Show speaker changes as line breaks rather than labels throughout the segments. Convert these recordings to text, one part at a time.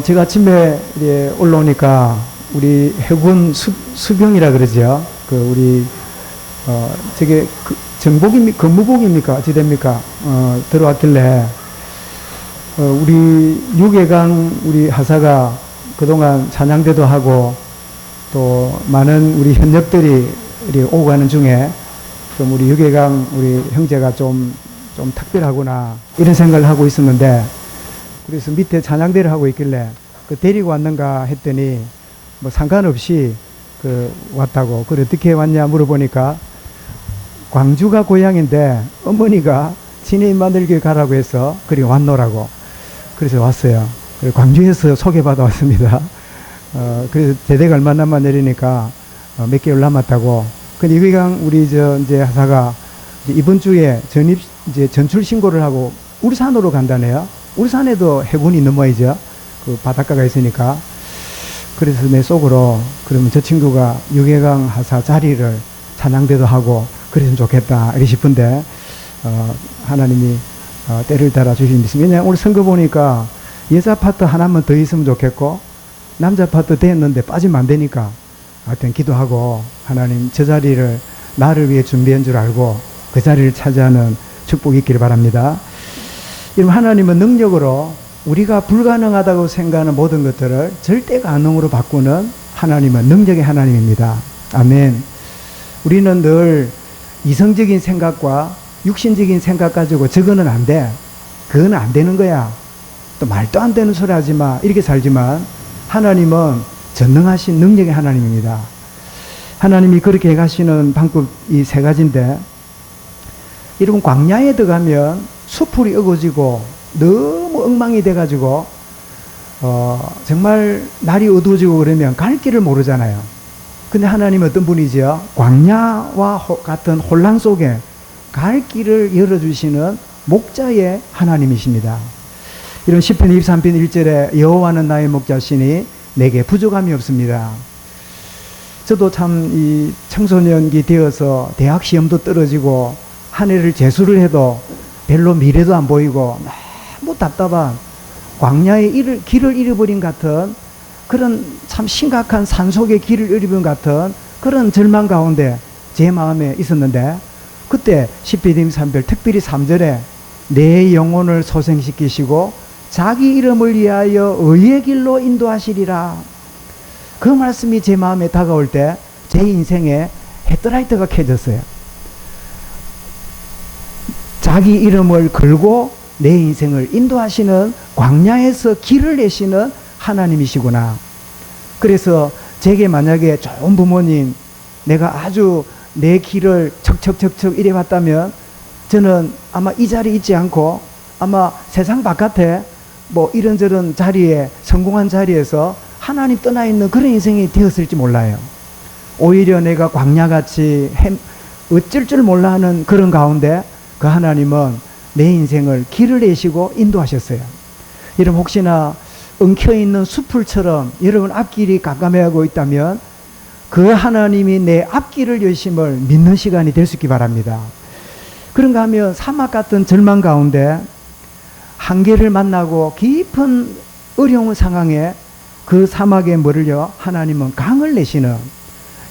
제가 아침에 올라오니까 우리 해군 수병이라 그러죠. 우리, 저게 근무복입니까? 어찌 됩니까? 들어왔길래, 우리 유괴강 우리 하사가 그동안 찬양대도 하고 또 많은 우리 현역들이 오고 가는 중에 좀 우리 유괴강 우리 형제가 좀 특별하구나 이런 생각을 하고 있었는데, 그래서 밑에 찬양대를 하고 있길래 데리고 왔는가 했더니 뭐 상관없이 왔다고. 그래 어떻게 왔냐 물어보니까 광주가 고향인데 어머니가 지네인 만들기 가라고 해서 그리 왔노라고. 그래서 왔어요. 그래서 광주에서 소개받아 왔습니다. 그래서 제대가 얼마 남아 내리니까 몇 개월 남았다고. 근데 유괴강 우리 이제 하사가 이번 주에 전출 신고를 하고 울산으로 간다네요. 울산에도 해군이 있는 모양이죠. 바닷가가 있으니까. 그래서 내 속으로 그러면 저 친구가 유괴강 하사 자리를 찬양대도 하고 그랬으면 좋겠다 이렇게 싶은데, 하나님이 때를 따라 주신 믿습니다. 왜냐하면 오늘 선거 보니까 여자 파트 하나만 더 있으면 좋겠고 남자 파트 됐는데 빠지면 안 되니까 하여튼 기도하고, 하나님 저 자리를 나를 위해 준비한 줄 알고 그 자리를 차지하는 축복이 있기를 바랍니다. 여러분, 하나님은 능력으로 우리가 불가능하다고 생각하는 모든 것들을 절대 가능으로 바꾸는 하나님은 능력의 하나님입니다. 아멘. 우리는 늘 이성적인 생각과 육신적인 생각 가지고 저거는 안 돼, 그거는 안 되는 거야, 또 말도 안 되는 소리 하지 마 이렇게 살지만, 하나님은 전능하신 능력의 하나님입니다. 하나님이 그렇게 해가시는 방법이 세 가지인데, 여러분 광야에 들어가면 수풀이 어거지고 너무 엉망이 돼가지고 정말 날이 어두워지고 그러면 갈 길을 모르잖아요. 근데 하나님은 어떤 분이죠? 광야와 같은 혼란 속에 갈 길을 열어주시는 목자의 하나님이십니다. 이런 시편 23편 1절에 여호와는 나의 목자시니 내게 부족함이 없습니다. 저도 참 이 청소년기 되어서 대학 시험도 떨어지고 한 해를 재수를 해도 별로 미래도 안 보이고 너무 답답한 광야의 길을 잃어버린 같은 그런 참 심각한 산속의 길을 잃어버린 같은 그런 절망 가운데 제 마음에 있었는데, 그때 시편 23편 특별히 3절에 내 영혼을 소생시키시고 자기 이름을 위하여 의의 길로 인도하시리라. 그 말씀이 제 마음에 다가올 때 제 인생에 헤드라이트가 켜졌어요. 자기 이름을 걸고 내 인생을 인도하시는, 광야에서 길을 내시는 하나님이시구나. 그래서 제게 만약에 좋은 부모님, 내가 아주 내 길을 척척척척 이래 왔다면 저는 아마 이 자리에 있지 않고 아마 세상 바깥에 뭐 이런저런 자리에, 성공한 자리에서 하나님 떠나 있는 그런 인생이 되었을지 몰라요. 오히려 내가 광야같이 어쩔 줄 몰라 하는 그런 가운데 그 하나님은 내 인생을 길을 내시고 인도하셨어요. 여러분 혹시나 엉켜있는 수풀처럼 여러분 앞길이 깜깜해하고 있다면 그 하나님이 내 앞길을 여심을 믿는 시간이 될 수 있기 바랍니다. 그런가 하면 사막 같은 절망 가운데 한계를 만나고 깊은 어려운 상황에 그 사막에 뭐를요? 하나님은 강을 내시는,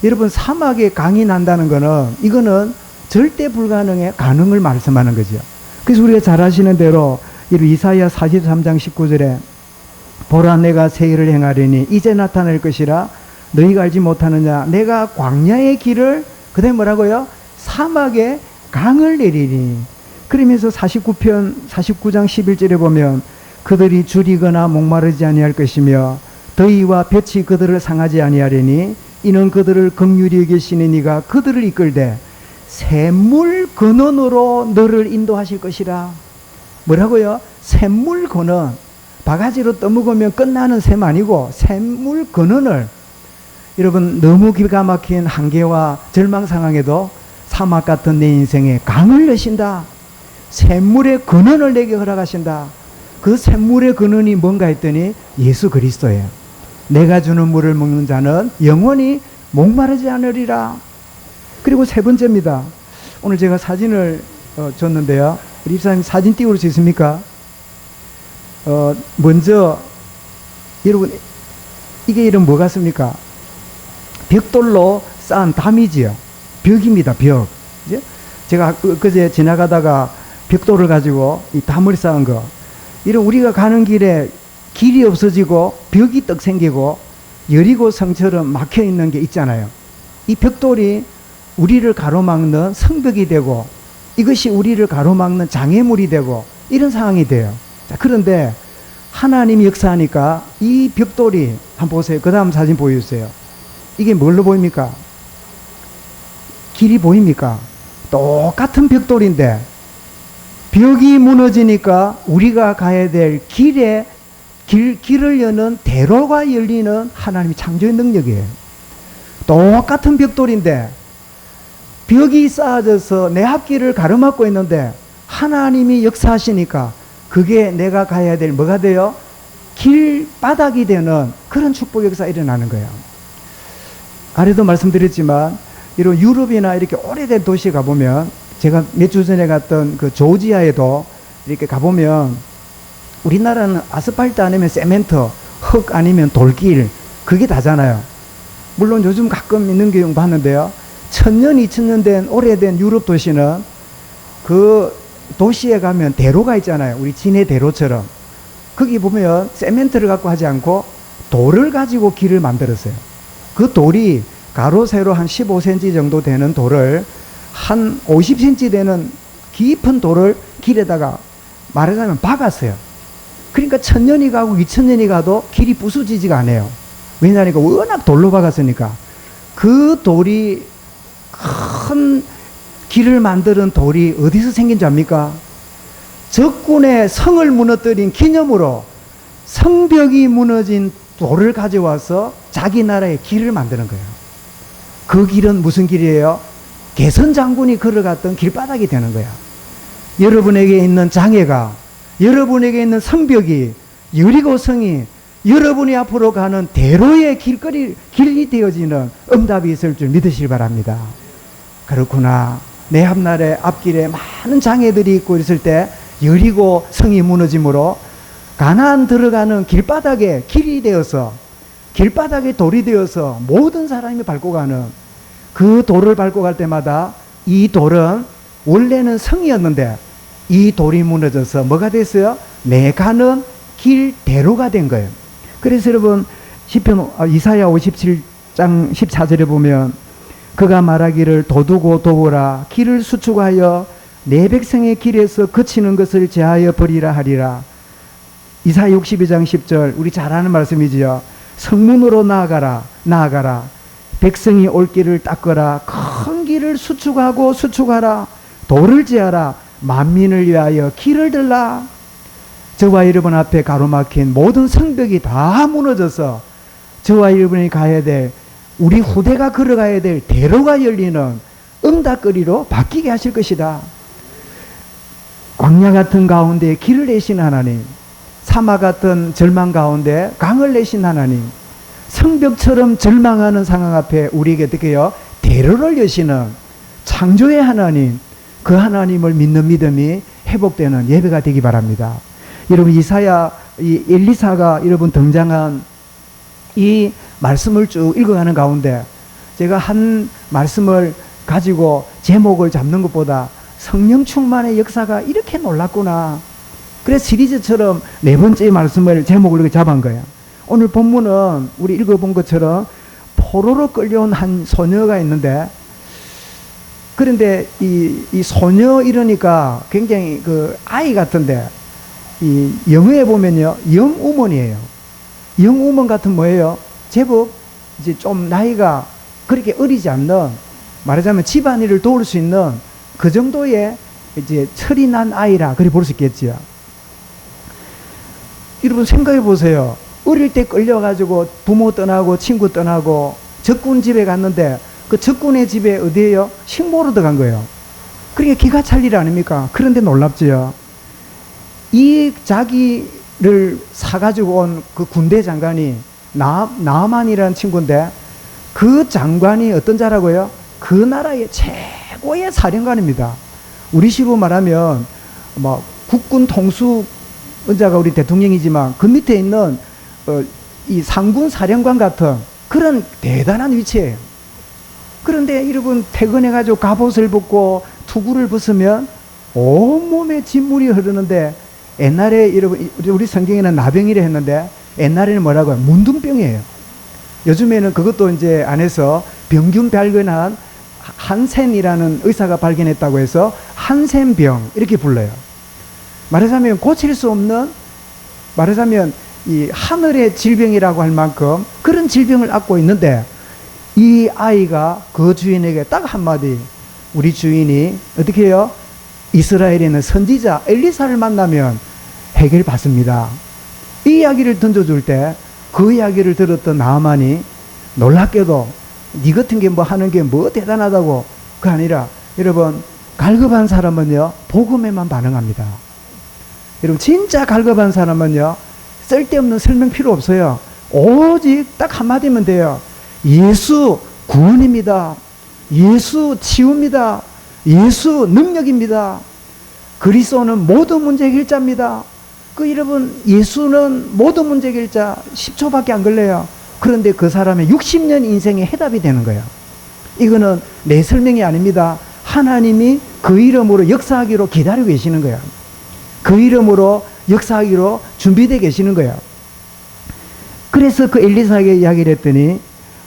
여러분 사막에 강이 난다는 거는 이거는 절대 불가능의 가능을 말씀하는 거죠. 그래서 우리가 잘 아시는 대로 이사야 43장 19절에 보라 내가 새 일을 행하리니 이제 나타날 것이라 너희가 알지 못하느냐, 내가 광야의 길을, 그 다음에 뭐라고요? 사막에 강을 내리니. 그러면서 49장 11절에 보면 그들이 줄이거나 목마르지 아니할 것이며 더위와 볕이 그들을 상하지 아니하리니 이는 그들을 긍휼히 여기시는 이가 그들을 이끌되 샘물 근원으로 너를 인도하실 것이라. 뭐라고요? 샘물 근원. 바가지로 떠먹으면 끝나는 샘 아니고 샘물 근원을, 여러분 너무 기가 막힌 한계와 절망 상황에도 사막 같은 내 인생에 강을 여신다. 샘물의 근원을 내게 허락하신다. 그 샘물의 근원이 뭔가 했더니 예수 그리스도예요. 내가 주는 물을 먹는 자는 영원히 목마르지 않으리라. 그리고 세 번째입니다. 오늘 제가 사진을 줬는데요. 우리 입사님 사진 띄울 수 있습니까? 먼저 여러분, 이게 이름 뭐 같습니까? 벽돌로 쌓은 담이지요. 벽입니다, 벽. 그죠? 제가 그제 지나가다가 벽돌을 가지고 이 담을 쌓은 거. 이런 우리가 가는 길에 길이 없어지고 벽이 떡 생기고 여리고 성처럼 막혀 있는 게 있잖아요. 이 벽돌이 우리를 가로막는 성벽이 되고 이것이 우리를 가로막는 장애물이 되고 이런 상황이 돼요. 자, 그런데 하나님이 역사하니까 이 벽돌이 한번 보세요. 그 다음 사진 보여주세요. 이게 뭘로 보입니까? 길이 보입니까? 똑같은 벽돌인데 벽이 무너지니까 우리가 가야 될 길을 여는 대로가 열리는 하나님의 창조의 능력이에요. 똑같은 벽돌인데 벽이 쌓아져서 내 앞길을 가로막고 있는데 하나님이 역사하시니까 그게 내가 가야 될 뭐가 돼요? 길바닥이 되는 그런 축복 역사가 일어나는 거예요. 아래도 말씀드렸지만 이런 유럽이나 이렇게 오래된 도시에 가보면 제가 몇 주 전에 갔던 그 조지아에도 이렇게 가보면 우리나라는 아스팔트 아니면 세멘트, 흙 아니면 돌길 그게 다잖아요. 물론 요즘 가끔 있는 경우 봤는데요. 1000년, 2000년 된 오래된 유럽 도시는 그 도시에 가면 대로가 있잖아요. 우리 진해 대로처럼. 거기 보면 세멘트를 갖고 하지 않고 돌을 가지고 길을 만들었어요. 그 돌이 가로 세로 한 15cm 정도 되는 돌을 한 50cm 되는 깊은 돌을 길에다가 말하자면 박았어요. 그러니까 1000년이 가고 2000년이 가도 길이 부수지지가 않아요. 왜냐하니까 워낙 돌로 박았으니까. 그 돌이 큰 길을 만드는 돌이 어디서 생긴 줄 압니까? 적군의 성을 무너뜨린 기념으로 성벽이 무너진 돌을 가져와서 자기 나라의 길을 만드는 거예요. 그 길은 무슨 길이에요? 개선 장군이 걸어갔던 길바닥이 되는 거야. 여러분에게 있는 장애가, 여러분에게 있는 성벽이, 여리고성이 여러분이 앞으로 가는 대로의 길이 되어지는 응답이 있을 줄 믿으시기 바랍니다. 그렇구나. 내 앞길에 많은 장애들이 있고 있을 때 여리고 성이 무너짐으로 가나안 들어가는 길바닥에 길이 되어서 길바닥에 돌이 되어서 모든 사람이 밟고 가는 그 돌을 밟고 갈 때마다 이 돌은 원래는 성이었는데 이 돌이 무너져서 뭐가 됐어요? 내 가는 길 대로가 된 거예요. 그래서 여러분 이사야 57장 14절에 보면 그가 말하기를 도두고 도우라 길을 수축하여 내 백성의 길에서 그치는 것을 제하여 버리라 하리라. 이사야 62장 10절 우리 잘 아는 말씀이지요. 성문으로 나아가라 백성이 올 길을 닦으라 큰 길을 수축하라 돌을 제하라 만민을 위하여 길을 들라. 저와 여러분 앞에 가로막힌 모든 성벽이 다 무너져서 저와 여러분이 가야 될 우리 후대가 걸어가야 될 대로가 열리는 응답거리로 바뀌게 하실 것이다. 광야 같은 가운데 길을 내신 하나님, 사막 같은 절망 가운데 강을 내신 하나님, 성벽처럼 절망하는 상황 앞에 우리에게 어떻게 해요? 대로를 여시는 창조의 하나님, 그 하나님을 믿는 믿음이 회복되는 예배가 되기 바랍니다. 여러분 이 엘리사가 여러분 등장한 이 말씀을 쭉 읽어가는 가운데 제가 한 말씀을 가지고 제목을 잡는 것보다 성령 충만의 역사가 이렇게 놀랍구나. 그래서 시리즈처럼 네 번째 말씀을 제목을 이렇게 잡은 거예요. 오늘 본문은 우리 읽어본 것처럼 포로로 끌려온 한 소녀가 있는데 그런데 이 소녀 이러니까 굉장히 그 아이 같은데 이 영어에 보면요 영우먼이에요. 영우먼 같은 뭐예요? 제법 이제 좀 나이가 그렇게 어리지 않는 말하자면 집안일을 도울 수 있는 그 정도의 이제 철이 난 아이라 그리 볼 수 있겠지요. 여러분 생각해 보세요. 어릴 때 끌려가지고 부모 떠나고 친구 떠나고 적군 집에 갔는데 그 적군의 집에 어디에요? 식모로 들어간 거예요. 그러니까 기가 찰 일 아닙니까? 그런데 놀랍지요. 이 자기를 사가지고 온 그 군대 장관이 나만이라는 친구인데 그 장관이 어떤 자라고요? 그 나라의 최고의 사령관입니다. 우리식으로 말하면 뭐 국군 통수자가 우리 대통령이지만 그 밑에 있는 이 상군 사령관 같은 그런 대단한 위치예요. 그런데 여러분 퇴근해가지고 갑옷을 벗고 투구를 벗으면 온몸에 진물이 흐르는데, 옛날에 여러분 우리 성경에는 나병이라 했는데 옛날에는 뭐라고요? 문둥병이에요. 요즘에는 그것도 이제 안에서 병균 발견한 한센이라는 의사가 발견했다고 해서 한센병 이렇게 불러요. 말하자면 고칠 수 없는, 말하자면 이 하늘의 질병이라고 할 만큼 그런 질병을 앓고 있는데, 이 아이가 그 주인에게 딱 한마디, 우리 주인이 어떻게 해요? 이스라엘에 있는 선지자 엘리사를 만나면 해결받습니다. 이 이야기를 던져줄 때 그 이야기를 들었던 나아만이 놀랍게도 니 같은 게 뭐 하는 게 뭐 대단하다고, 그 아니라 여러분 갈급한 사람은요 복음에만 반응합니다. 여러분 진짜 갈급한 사람은요 쓸데없는 설명 필요 없어요. 오직 딱 한마디면 돼요. 예수 구원입니다. 예수 치유입니다. 예수 능력입니다. 그리스도는 모든 문제 해결자입니다. 그 여러분 예수는 모든 문제 해결자, 10초밖에 안 걸려요. 그런데 그 사람의 60년 인생의 해답이 되는 거예요. 이거는 내 설명이 아닙니다. 하나님이 그 이름으로 역사하기로 기다리고 계시는 거예요. 그 이름으로 역사하기로 준비되어 계시는 거예요. 그래서 그 엘리사에게 이야기를 했더니,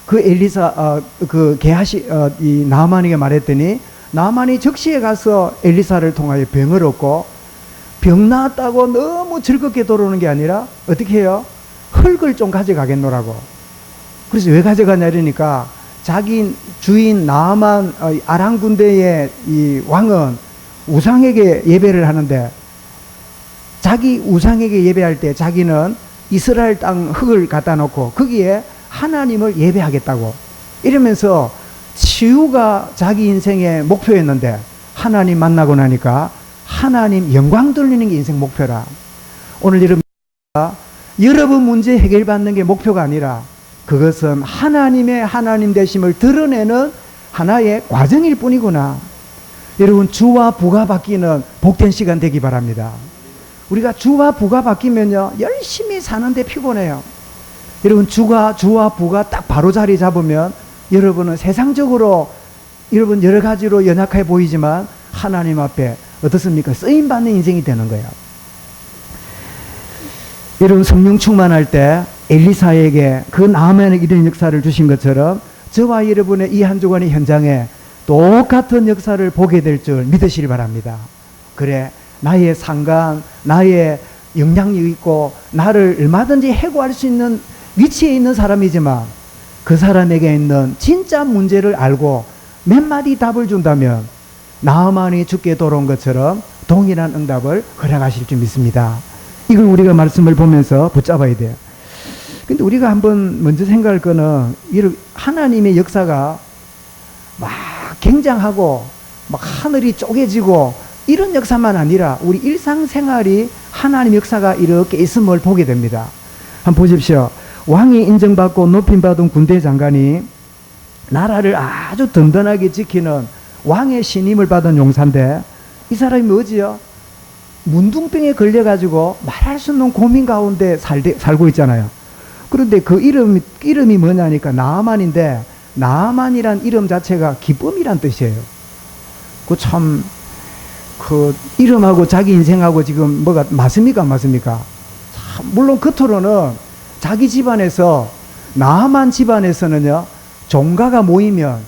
그 엘리사 그 게하시 이 나아만에게 말했더니, 나아만이 즉시에 가서 엘리사를 통하여 병을 얻고, 병 나았다고 너무 즐겁게 돌아오는 게 아니라 어떻게 해요? 흙을 좀 가져가겠노라고. 그래서 왜 가져가냐 이러니까, 자기 주인 나아만 아람 군대의 이 왕은 우상에게 예배를 하는데, 자기 우상에게 예배할 때 자기는 이스라엘 땅 흙을 갖다 놓고 거기에 하나님을 예배하겠다고 이러면서, 치유가 자기 인생의 목표였는데 하나님 만나고 나니까 하나님 영광 돌리는 게 인생 목표라. 오늘 여러분 문제 해결받는 게 목표가 아니라, 그것은 하나님의 하나님 되심을 드러내는 하나의 과정일 뿐이구나. 여러분 주와 부가 바뀌는 복된 시간 되기 바랍니다. 우리가 주와 부가 바뀌면요 열심히 사는데 피곤해요. 여러분 주와 부가 딱 바로 자리 잡으면 여러분은 세상적으로 여러분 여러 가지로 연약해 보이지만 하나님 앞에 어떻습니까? 쓰임받는 인생이 되는 거예요. 여러분 성령 충만할 때 엘리사에게 그 나아만에게 이런 역사를 주신 것처럼 저와 여러분의 이 한 주간의 현장에 똑같은 역사를 보게 될 줄 믿으시기 바랍니다. 그래, 나의 상관, 나의 영향력 있고 나를 얼마든지 해고할 수 있는 위치에 있는 사람이지만, 그 사람에게 있는 진짜 문제를 알고 몇 마디 답을 준다면 나아만이 죽게 돌아온 것처럼 동일한 응답을 허락하실 줄 믿습니다. 이걸 우리가 말씀을 보면서 붙잡아야 돼요. 근데 우리가 한번 먼저 생각할 거는, 하나님의 역사가 막 굉장하고 막 하늘이 쪼개지고 이런 역사만 아니라 우리 일상생활이 하나님 역사가 이렇게 있음을 보게 됩니다. 한번 보십시오. 왕이 인정받고 높임받은 군대 장관이 나라를 아주 든든하게 지키는 왕의 신임을 받은 용사인데, 이 사람이 뭐지요? 문둥병에 걸려가지고 말할 수 없는 고민 가운데 살고 있잖아요. 그런데 그 이름이 뭐냐니까 나아만인데, 나아만이란 이름 자체가 기쁨이란 뜻이에요. 그 이름하고 자기 인생하고 지금 뭐가 맞습니까? 안 맞습니까? 물론 겉으로는 자기 집안에서, 나아만 집안에서는요 종가가 모이면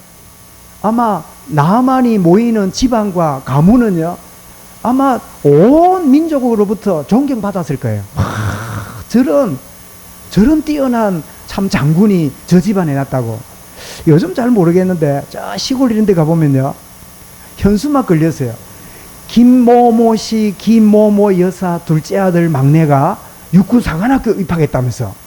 아마 나아만이 모이는 집안과 가문은요 아마 온 민족으로부터 존경받았을 거예요. 저런 뛰어난 참 장군이 저 집안에 났다고. 요즘 잘 모르겠는데 저 시골 이런 데 가보면요 현수막 걸렸어요. 김모모 씨, 김모모 여사 둘째 아들 막내가 육군 사관학교 입학했다면서.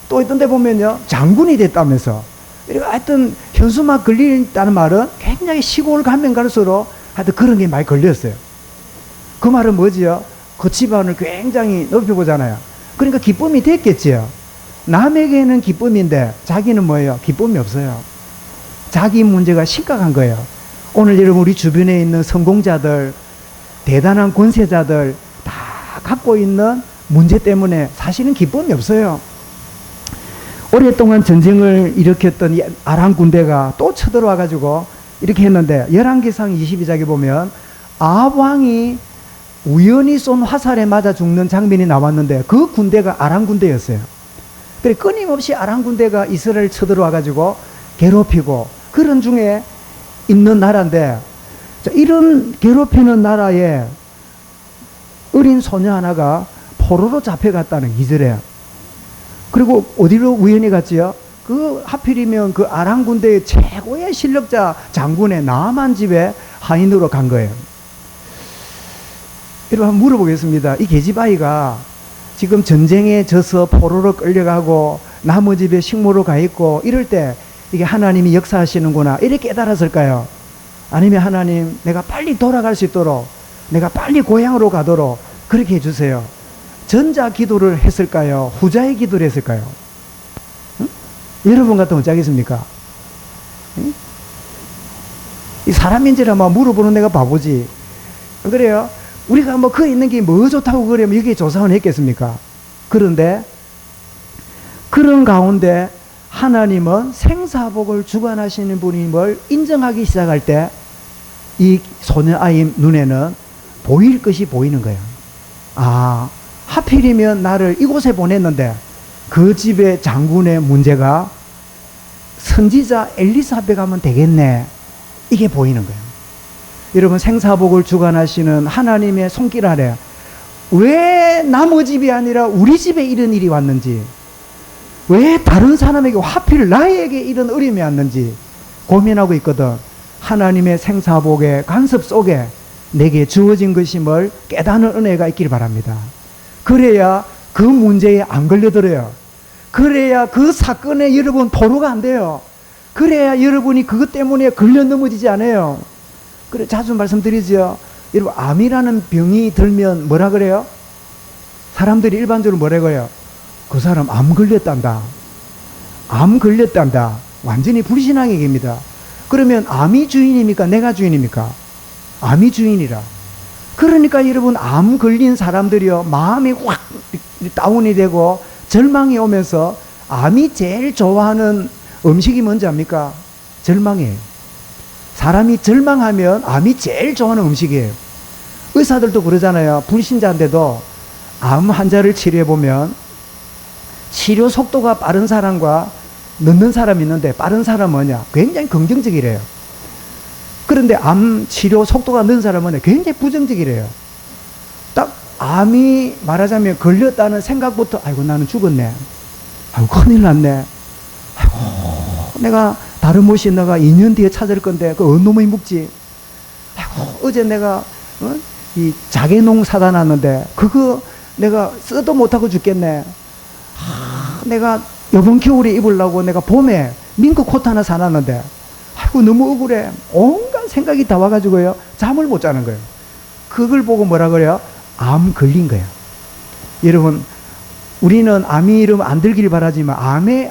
또 어떤 데 보면요 장군이 됐다면서. 그러니까 하여튼 현수막 걸린다는 말은 굉장히 시골 가면 갈수록 하여튼 그런 게 많이 걸렸어요. 그 말은 뭐지요? 그 집안을 굉장히 높여보잖아요. 그러니까 기쁨이 됐겠지요. 남에게는 기쁨인데 자기는 뭐예요? 기쁨이 없어요. 자기 문제가 심각한 거예요. 오늘 여러분 우리 주변에 있는 성공자들, 대단한 권세자들 다 갖고 있는 문제 때문에 사실은 기쁨이 없어요. 오랫동안 전쟁을 일으켰던 이 아람 군대가 또 쳐들어와 가지고 이렇게 했는데, 열왕기상 22장에 보면 아합 왕이 우연히 쏜 화살에 맞아 죽는 장면이 나왔는데, 그 군대가 아람 군대였어요. 그래 끊임없이 아람 군대가 이스라엘 쳐들어와 가지고 괴롭히고 그런 중에 있는 나라인데, 이런 괴롭히는 나라에 어린 소녀 하나가 포로로 잡혀갔다는 2절에. 그리고 어디로 우연히 갔지요? 그 하필이면 그 아람 군대의 최고의 실력자 장군의 나아만 집에 하인으로 간 거예요. 여러분 한번 물어보겠습니다. 이 계집아이가 지금 전쟁에 져서 포로로 끌려가고 나무 집에 식모로 가 있고 이럴 때 이게 하나님이 역사하시는구나 이렇게 깨달았을까요? 아니면 하나님 내가 빨리 돌아갈 수 있도록, 내가 빨리 고향으로 가도록 그렇게 해주세요. 전자 기도를 했을까요? 후자의 기도를 했을까요? 응? 여러분 같으면 어쩌겠습니까? 응? 이 사람인지라 물어보는 내가 바보지. 그래요? 우리가 그 있는 게 뭐 좋다고 그러면 여기에 조사원 했겠습니까? 그런데 그런 가운데 하나님은 생사복을 주관하시는 분임을 인정하기 시작할 때 이 소녀아이 눈에는 보일 것이 보이는 거예요. 아, 하필이면 나를 이곳에 보냈는데 그 집의 장군의 문제가 선지자 엘리사벳 하면 되겠네. 이게 보이는 거예요. 여러분 생사복을 주관하시는 하나님의 손길 아래 왜 남의 집이 아니라 우리 집에 이런 일이 왔는지, 왜 다른 사람에게 하필 나에게 이런 어려움이 왔는지 고민하고 있거든. 하나님의 생사복의 간섭 속에 내게 주어진 것임을 깨닫는 은혜가 있기를 바랍니다. 그래야 그 문제에 안 걸려들어요. 그래야 그 사건에 여러분 포로가 안 돼요. 그래야 여러분이 그것 때문에 걸려 넘어지지 않아요. 그래 자주 말씀드리죠. 여러분 암이라는 병이 들면 뭐라 그래요? 사람들이 일반적으로 뭐라 그래요? 그 사람 암 걸렸단다. 암 걸렸단다. 완전히 불신앙의 얘기입니다. 그러면 암이 주인입니까? 내가 주인입니까? 암이 주인이라. 그러니까 여러분 암 걸린 사람들이요 마음이 확 다운이 되고 절망이 오면서 암이 제일 좋아하는 음식이 뭔지 압니까? 절망이에요. 사람이 절망하면 암이 제일 좋아하는 음식이에요. 의사들도 그러잖아요. 불신자인데도 암 환자를 치료해보면 치료 속도가 빠른 사람과 늦는 사람이 있는데 빠른 사람은 뭐냐? 굉장히 긍정적이래요. 그런데 암 치료 속도가 늦은 사람은 굉장히 부정적이래요. 딱 암이 말하자면 걸렸다는 생각부터 아이고 나는 죽었네. 아이고 큰일 났네. 아이고 내가 다른 못이 내가 2년 뒤에 찾을 건데 그 어느 놈이 묵지. 아이고 어제 내가 이 자개농 사다 놨는데 그거 내가 써도 못하고 죽겠네. 내가 이번 겨울에 입으려고 내가 봄에 밍크 코트 하나 사놨는데 아이고 너무 억울해. 온갖 생각이 다 와가지고요 잠을 못 자는 거예요. 그걸 보고 뭐라 그래요? 암 걸린 거예요. 여러분 우리는 암이 이러면 안 들기를 바라지만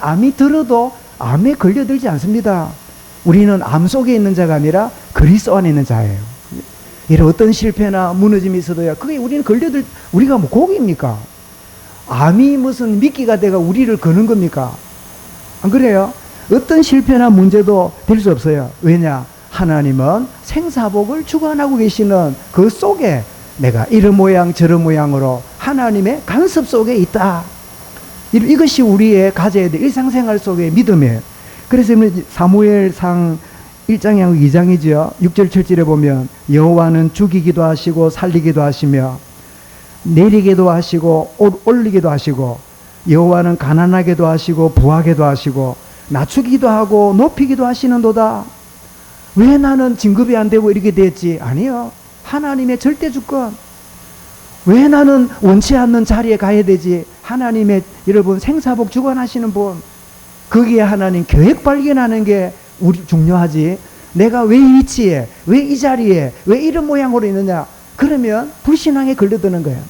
암이 들어도 암에 걸려들지 않습니다. 우리는 암 속에 있는 자가 아니라 그리스도 안에 있는 자예요. 이런 어떤 실패나 무너짐이 있어도요 그게 우리는 우리가 뭐 고기입니까? 암이 무슨 미끼가 돼가 우리를 거는 겁니까? 안 그래요? 어떤 실패나 문제도 될 수 없어요. 왜냐? 하나님은 생사복을 주관하고 계시는 그 속에 내가 이런 모양 저런 모양으로 하나님의 간섭 속에 있다. 이것이 우리의 가져야 될 일상생활 속의 믿음이에요. 그래서 사무엘상 1장하고 2장이죠. 6절 7절에 보면 여호와는 죽이기도 하시고 살리기도 하시며 내리기도 하시고 올리기도 하시고 여호와는 가난하게도 하시고 부하게도 하시고 낮추기도 하고 높이기도 하시는도다. 왜 나는 진급이 안 되고 이렇게 됐지? 아니요. 하나님의 절대 주권. 왜 나는 원치 않는 자리에 가야 되지? 하나님의 여러분 생사복 주관하시는 분. 거기에 하나님 계획 발견하는 게 우리 중요하지. 내가 왜 이 위치에, 왜 이 자리에, 왜 이런 모양으로 있느냐? 그러면 불신앙에 걸려드는 거예요.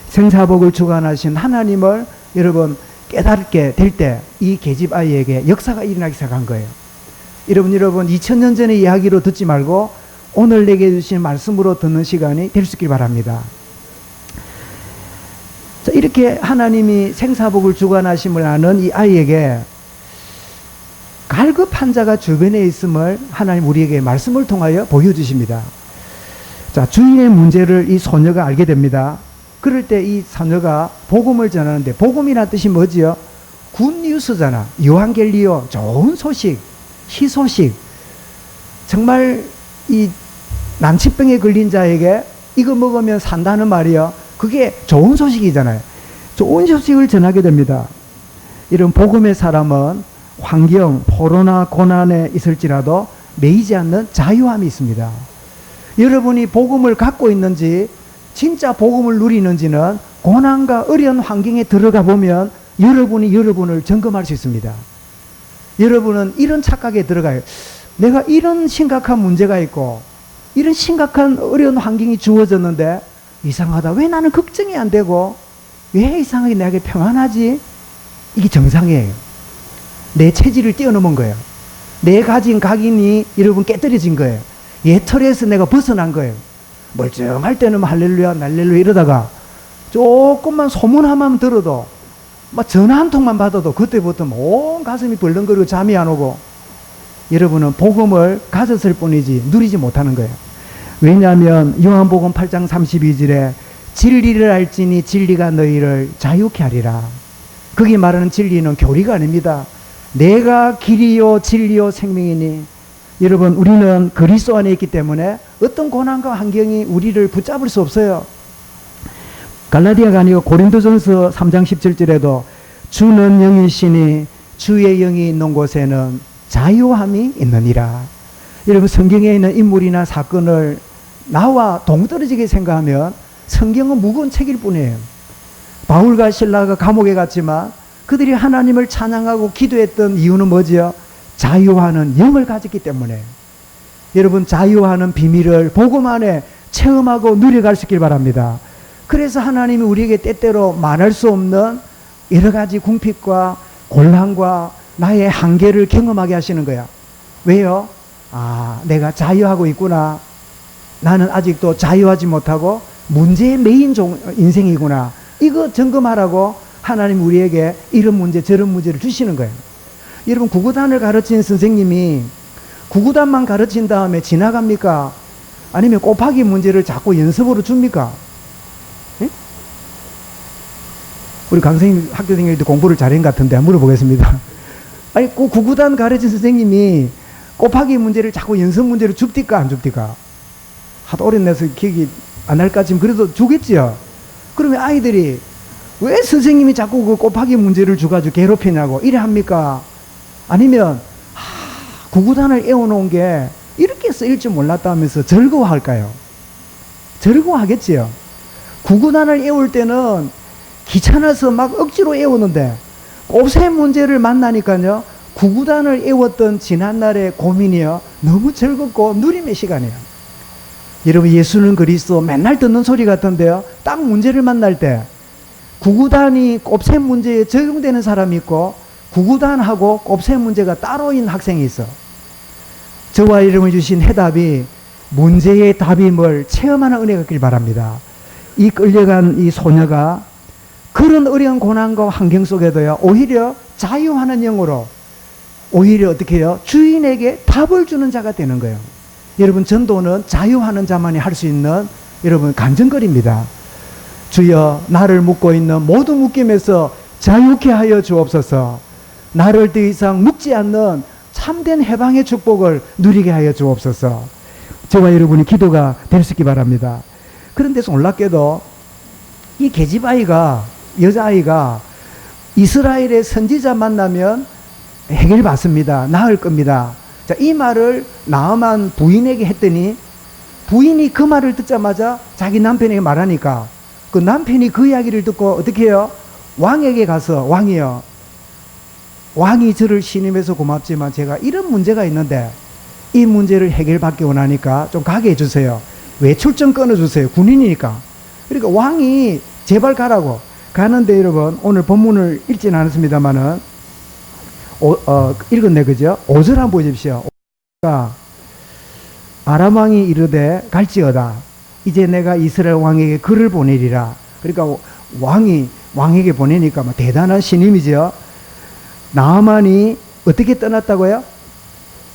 생사복을 주관하신 하나님을 여러분 깨닫게 될 때 이 계집 아이에게 역사가 일어나기 시작한 거예요. 여러분 2000년 전의 이야기로 듣지 말고 오늘 내게 주신 말씀으로 듣는 시간이 될 수 있길 바랍니다. 자, 이렇게 하나님이 생사복을 주관하심을 아는 이 아이에게 갈급한 자가 주변에 있음을 하나님 우리에게 말씀을 통하여 보여주십니다. 자, 주인의 문제를 이 소녀가 알게 됩니다. 그럴 때 이 소녀가 복음을 전하는데, 복음이란 뜻이 뭐지요? 굿뉴스잖아. 요한겔리오, 좋은 소식, 희소식. 정말 이 난치병에 걸린 자에게 이거 먹으면 산다는 말이요, 그게 좋은 소식이잖아요. 좋은 소식을 전하게 됩니다. 이런 복음의 사람은 환경, 포로나 고난에 있을지라도 매이지 않는 자유함이 있습니다. 여러분이 복음을 갖고 있는지, 진짜 복음을 누리는지는 고난과 어려운 환경에 들어가 보면 여러분이 여러분을 점검할 수 있습니다. 여러분은 이런 착각에 들어가요. 내가 이런 심각한 문제가 있고 이런 심각한 어려운 환경이 주어졌는데 이상하다. 왜 나는 걱정이 안 되고 왜 이상하게 내게 평안하지? 이게 정상이에요. 내 체질을 뛰어넘은 거예요. 내 가진 각인이 여러분 깨뜨려진 거예요. 옛 틀에서 내가 벗어난 거예요. 멀쩡할 때는 할렐루야 날렐루야 이러다가 조금만 소문 하나만 들어도 막 전화 한 통만 받아도 그때부터 온 가슴이 벌렁거리고 잠이 안 오고, 여러분은 복음을 가졌을 뿐이지 누리지 못하는 거예요. 왜냐하면 요한복음 8장 32절에 진리를 알지니 진리가 너희를 자유케 하리라. 거기 말하는 진리는 교리가 아닙니다. 내가 길이요 진리요 생명이니. 여러분, 우리는 그리스도 안에 있기 때문에 어떤 고난과 환경이 우리를 붙잡을 수 없어요. 갈라디아가 아니고 고린도전서 3장 17절에도 주는 영이시니 주의 영이 있는 곳에는 자유함이 있느니라. 여러분, 성경에 있는 인물이나 사건을 나와 동떨어지게 생각하면 성경은 무거운 책일 뿐이에요. 바울과 실라가 감옥에 갔지만 그들이 하나님을 찬양하고 기도했던 이유는 뭐지요? 자유하는 영을 가졌기 때문에. 여러분, 자유하는 비밀을 복음 안에 체험하고 누려갈 수 있길 바랍니다. 그래서 하나님이 우리에게 때때로 말할 수 없는 여러 가지 궁핍과 곤란과 나의 한계를 경험하게 하시는 거야. 왜요? 아, 내가 자유하고 있구나. 나는 아직도 자유하지 못하고 문제의 메인 인생이구나. 이거 점검하라고 하나님 우리에게 이런 문제 저런 문제를 주시는 거예요. 여러분, 구구단을 가르치는 선생님이 구구단만 가르친 다음에 지나갑니까? 아니면 곱하기 문제를 자꾸 연습으로 줍니까? 예? 우리 강선생님 학교 다닐 때 공부를 잘한 것 같은데 물어보겠습니다. 아니, 그 구구단 가르친 선생님이 곱하기 문제를 자꾸 연습 문제를 줍디까 안 줍디까? 하도 오래 내서 기억이 안 날까 지금 그래도 주겠지요. 그러면 아이들이 왜 선생님이 자꾸 그 곱하기 문제를 주가지고 괴롭히냐고 이래 합니까? 아니면 구구단을 애워놓은 게 이렇게 쓰일 줄 몰랐다면서 즐거워할까요? 즐거워하겠지요. 구구단을 애울 때는 귀찮아서 막 억지로 애우는데 곱셈 문제를 만나니까요, 구구단을 애웠던 지난날의 고민이요 너무 즐겁고 누림의 시간이에요. 여러분, 예수는 그리스도 맨날 듣는 소리 같은데요, 딱 문제를 만날 때 구구단이 곱셈 문제에 적용되는 사람이 있고 구구단하고 곱셈 문제가 따로 있는 학생이 있어. 저와 여러분이 주신 해답이 문제의 답임을 체험하는 은혜가 있길 바랍니다. 이 끌려간 이 소녀가 그런 어려운 고난과 환경 속에도요, 오히려 자유하는 영으로 오히려 어떻게 해요? 주인에게 답을 주는 자가 되는 거예요. 여러분, 전도는 자유하는 자만이 할 수 있는 여러분 간증거리입니다. 주여, 나를 묶고 있는 모든 묶임에서 자유케 하여 주옵소서. 나를 더 이상 묶지 않는 참된 해방의 축복을 누리게 하여 주옵소서. 저와 여러분이 기도가 될 수 있기 바랍니다. 그런데 놀랍게도 이 계집아이가, 여자아이가 이스라엘의 선지자 만나면 해결받습니다. 나을 겁니다. 자, 이 말을 나아만 부인에게 했더니 부인이 그 말을 듣자마자 자기 남편에게 말하니까 그 남편이 그 이야기를 듣고 어떻게 해요? 왕에게 가서, 왕이요, 왕이 저를 신임해서 고맙지만 제가 이런 문제가 있는데 이 문제를 해결받기 원하니까 좀 가게 해주세요. 외출증 끊어주세요. 군인이니까. 그러니까 왕이 제발 가라고. 가는데 여러분, 오늘 본문을 읽지는 않았습니다만은 읽었네, 그죠? 5절 한번 보십시오. 아람 왕이 이르되 갈지어다. 이제 내가 이스라엘 왕에게 글을 보내리라. 그러니까 왕에게 보내니까 뭐 대단한 신임이죠. 나아만이 어떻게 떠났다고요?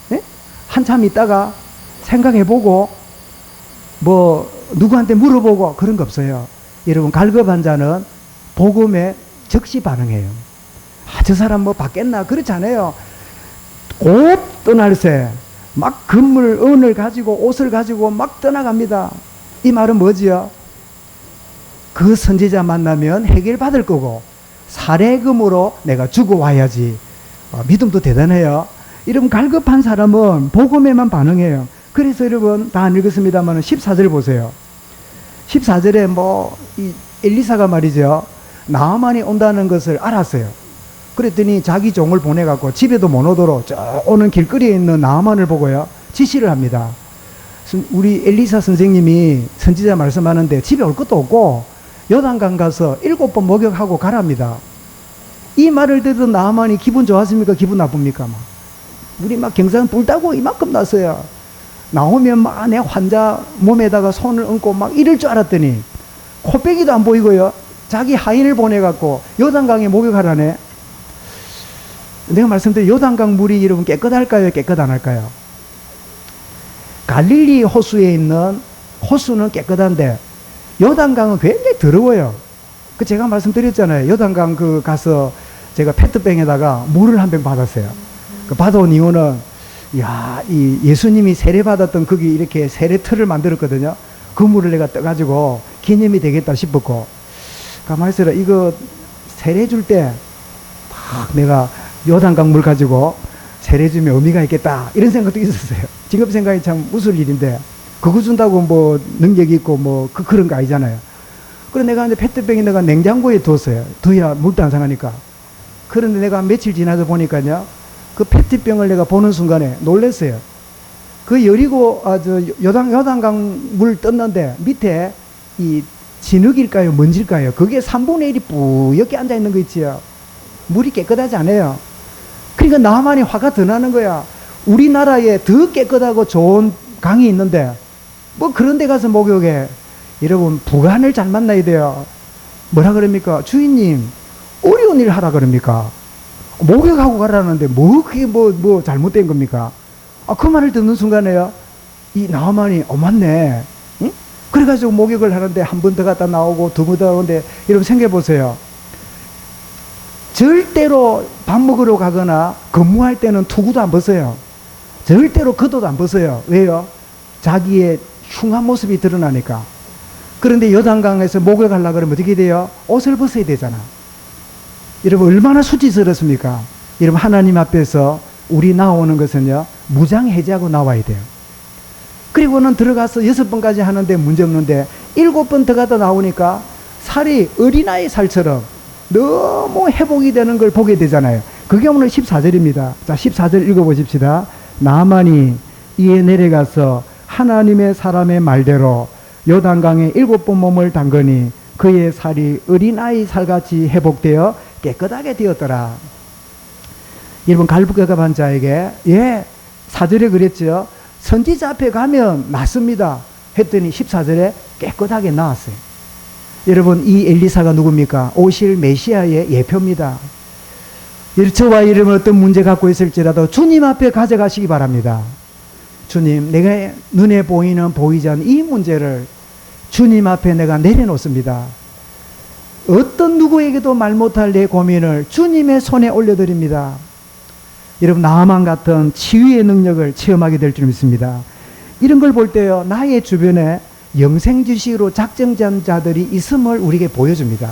네? 한참 있다가 생각해보고 뭐 누구한테 물어보고 그런 거 없어요. 여러분, 갈급한 자는 복음에 즉시 반응해요. 저 사람 뭐 받겠나? 그렇지 않아요. 곧 떠날새 막 금을, 은을 가지고 옷을 가지고 막 떠나갑니다. 이 말은 뭐지요? 그 선지자 만나면 해결받을 거고 살해금으로 내가 죽어와야지. 믿음도 대단해요. 여러분, 갈급한 사람은 복음에만 반응해요. 그래서 여러분 다 안 읽었습니다만 14절 보세요. 14절에 이 엘리사가 말이죠, 나아만이 온다는 것을 알았어요. 그랬더니 자기 종을 보내갖고 집에도 못 오도록 저 오는 길거리에 있는 나아만을 보고요, 지시를 합니다. 우리 엘리사 선생님이 선지자 말씀하는데 집에 올 것도 없고 요단강 가서 7번 목욕하고 가랍니다. 이 말을 듣던 나아만이 기분 좋았습니까? 기분 나쁩니까? 우리 경상 불타고 이만큼 났어요. 나오면 내 환자 몸에다가 손을 얹고 이럴 줄 알았더니 코빼기도 안 보이고요, 자기 하인을 보내갖고 요단강에 목욕하라네. 내가 말씀드린 요단강 물이 여러분 깨끗할까요? 깨끗 안 할까요? 갈릴리 호수에 있는 호수는 깨끗한데 요단강은 굉장히 더러워요. 제가 말씀드렸잖아요. 요단강 가서 제가 페트병에다가 물을 한 병 받았어요. 받아온 이유는 이 예수님이 세례 받았던 거기 이렇게 세례틀을 만들었거든요. 그 물을 내가 떠가지고 기념이 되겠다 싶었고, 가만히 있어라, 이거 세례 줄 때 내가 요단강 물 가지고 세례 주면 의미가 있겠다, 이런 생각도 있었어요. 지금 생각이 참 웃을 일인데, 그거 준다고 능력이 있고 그런 거 아니잖아요. 그래서 내가 이제 페트병에 내가 냉장고에 두었어요. 두어야 물도 안 상하니까. 그런데 내가 며칠 지나서 보니까요, 그 페트병을 내가 보는 순간에 놀랐어요. 그 여리고 요단강 물 떴는데 밑에 이 진흙일까요, 먼지일까요? 그게 3분의 1이 뿌옇게 앉아 있는 거 있지요. 물이 깨끗하지 않아요. 그러니까 나만이 화가 더 나는 거야. 우리나라에 더 깨끗하고 좋은 강이 있는데 그런 데 가서 목욕해. 여러분, 부관을 잘 만나야 돼요. 뭐라 그럽니까? 주인님, 어려운 일 하라 그럽니까? 목욕하고 가라는데 그게 잘못된 겁니까? 그 말을 듣는 순간에요, 이 나만이 맞네. 응? 그래가지고 목욕을 하는데 한 번 더 갔다 나오고 두 번 더 오는데, 여러분 생각해보세요. 절대로 밥 먹으러 가거나 근무할 때는 투구도 안 벗어요. 절대로 겉옷도 안 벗어요. 왜요? 자기의 흉한 모습이 드러나니까. 그런데 요단강에서 목욕하려고 그러면 어떻게 돼요? 옷을 벗어야 되잖아. 여러분, 얼마나 수치스럽습니까? 여러분, 하나님 앞에서 우리 나오는 것은요, 무장해제하고 나와야 돼요. 그리고는 들어가서 6번까지 하는데 문제 없는데 7번 들어가다 나오니까 살이 어린아이 살처럼 너무 회복이 되는 걸 보게 되잖아요. 그게 오늘 14절입니다. 자, 14절 읽어보십시다. 나아만이 이에 내려가서 하나님의 사람의 말대로 요단강에 7번 몸을 담그니 그의 살이 어린아이 살같이 회복되어 깨끗하게 되었더라. 여러분, 갈급한 자에게 4절에 그랬죠. 선지자 앞에 가면 낫습니다 했더니 14절에 깨끗하게 나왔어요. 여러분, 이 엘리사가 누굽니까? 오실 메시아의 예표입니다. 저와 여러분 어떤 문제 갖고 있을지라도 주님 앞에 가져가시기 바랍니다. 주님, 내가 눈에 보이지 않는 이 문제를 주님 앞에 내가 내려놓습니다. 어떤 누구에게도 말 못할 내 고민을 주님의 손에 올려드립니다. 여러분, 나아만 같은 치유의 능력을 체험하게 될 줄 믿습니다. 이런 걸 볼 때요, 나의 주변에 영생주식으로 작정한 자들이 있음을 우리에게 보여줍니다.